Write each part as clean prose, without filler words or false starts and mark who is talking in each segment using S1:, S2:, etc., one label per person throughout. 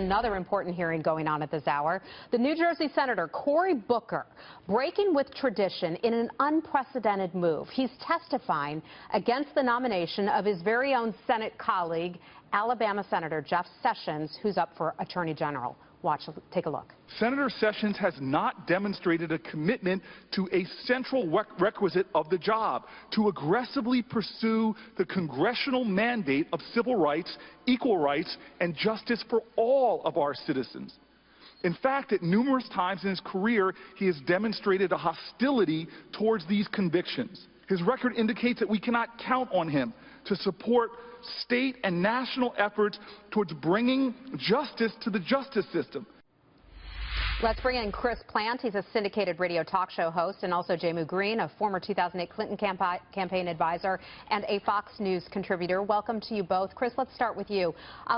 S1: another important hearing going on at this hour. The New Jersey Senator Cory Booker breaking with tradition in an unprecedented move. He's testifying against the nomination of his very own Senate colleague, Alabama Senator Jeff Sessions, who's up for Attorney General. Watch, take a look.
S2: Senator Sessions has not demonstrated a commitment to a central requisite of the job, to aggressively pursue the congressional mandate of civil rights, equal rights, and justice for all of our citizens. In fact, at numerous times in his career, he has demonstrated a hostility towards these convictions. His record indicates that we cannot count on him to support state and national efforts towards bringing justice to the justice system.
S1: Let's bring in Chris Plante. He's a syndicated radio talk show host, and also Jehmu Greene, a former 2008 Clinton campaign advisor and a Fox News contributor. Welcome to you both. Chris, let's start with you.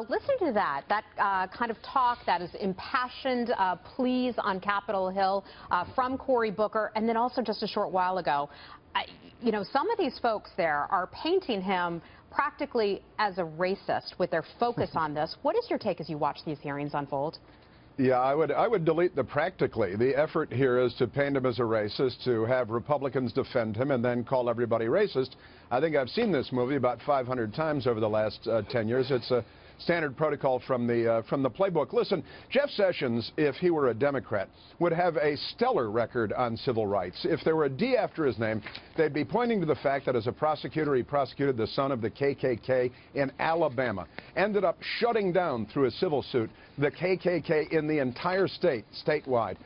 S1: Listen to that kind of talk, that is impassioned pleas on Capitol Hill from Cory Booker, and then also just a short while ago. You know, some of these folks there are painting him practically as a racist with their focus on this. What is your take as you watch these hearings unfold?
S3: Yeah, I would delete the practically. The effort here is to paint him as a racist, to have Republicans defend him and then call everybody racist. I think I've seen this movie about 500 times over the last 10 years. It's a standard protocol from the playbook. Listen, Jeff Sessions, if he were a Democrat, would have a stellar record on civil rights. If there were a D after his name, they'd be pointing to the fact that as a prosecutor, he prosecuted the son of the KKK in Alabama, ended up shutting down through a civil suit the KKK in the entire state, statewide.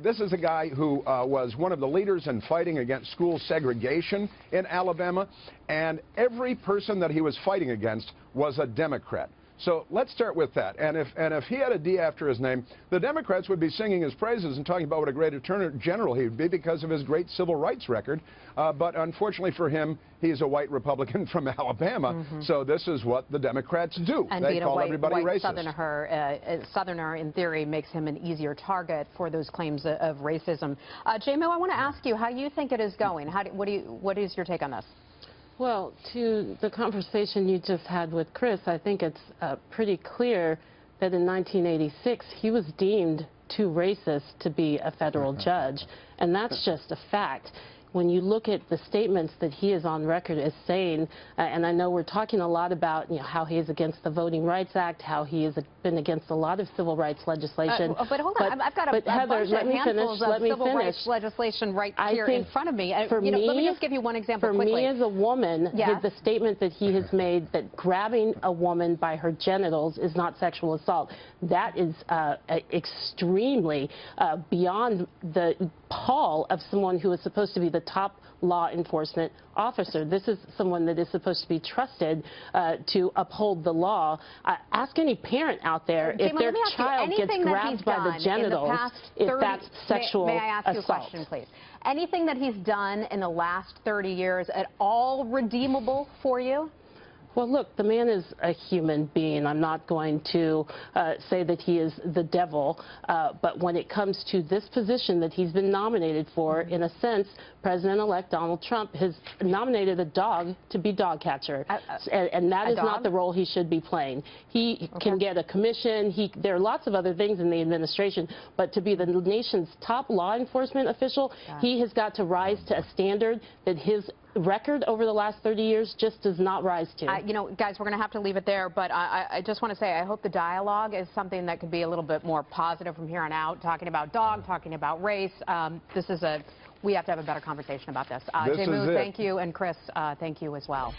S3: This is a guy who was one of the leaders in fighting against school segregation in Alabama, and every person that he was fighting against was a Democrat. So let's start with that. And if he had a D after his name, the Democrats would be singing his praises and talking about what a great attorney general he would be because of his great civil rights record. But unfortunately for him, he's a white Republican from Alabama. So this is what the Democrats do.
S1: And
S3: they
S1: being
S3: call
S1: a
S3: everybody
S1: white
S3: racist.
S1: Southerner, in theory, makes him an easier target for those claims of racism. Jehmu, I want to ask you how you think it is going. What is your take on this?
S4: Well, to the conversation you just had with Chris, I think it's pretty clear that in 1986 he was deemed too racist to be a federal judge, and that's just a fact. When you look at the statements that he is on record as saying, and I know we're talking a lot about how he is against the Voting Rights Act, how he has been against a lot of civil rights legislation.
S1: But hold on, I've got a bunch of handfuls of civil rights legislation right here in front of me. Let me just give you one example quickly.
S4: For me as a woman, the statement that he has made that grabbing a woman by her genitals is not sexual assault, that is extremely beyond the pall of someone who is supposed to be the top law enforcement officer. This is someone that is supposed to be trusted to uphold the law. Ask any parent out there if their child gets grabbed by the genitals, if that's sexual assault.
S1: May I ask you a question, please? Anything that he's done in the last 30 years at all redeemable for you?
S4: Well, look, the man is a human being. I'm not going to say that he is the devil, but when it comes to this position that he's been nominated for, in a sense, President-elect Donald Trump has nominated a dog to be dog catcher, and that is not the role he should be playing. He can get a commission. There are lots of other things in the administration, but to be the nation's top law enforcement official, he has got to rise to a standard that his record over the last 30 years just does not rise to.
S1: You know, guys, we're going to have to leave it there, but I just want to say I hope the dialogue is something that could be a little bit more positive from here on out, talking about dog, talking about race. We have to have a better conversation about this. Jehmu, thank you, and Chris, thank you as well.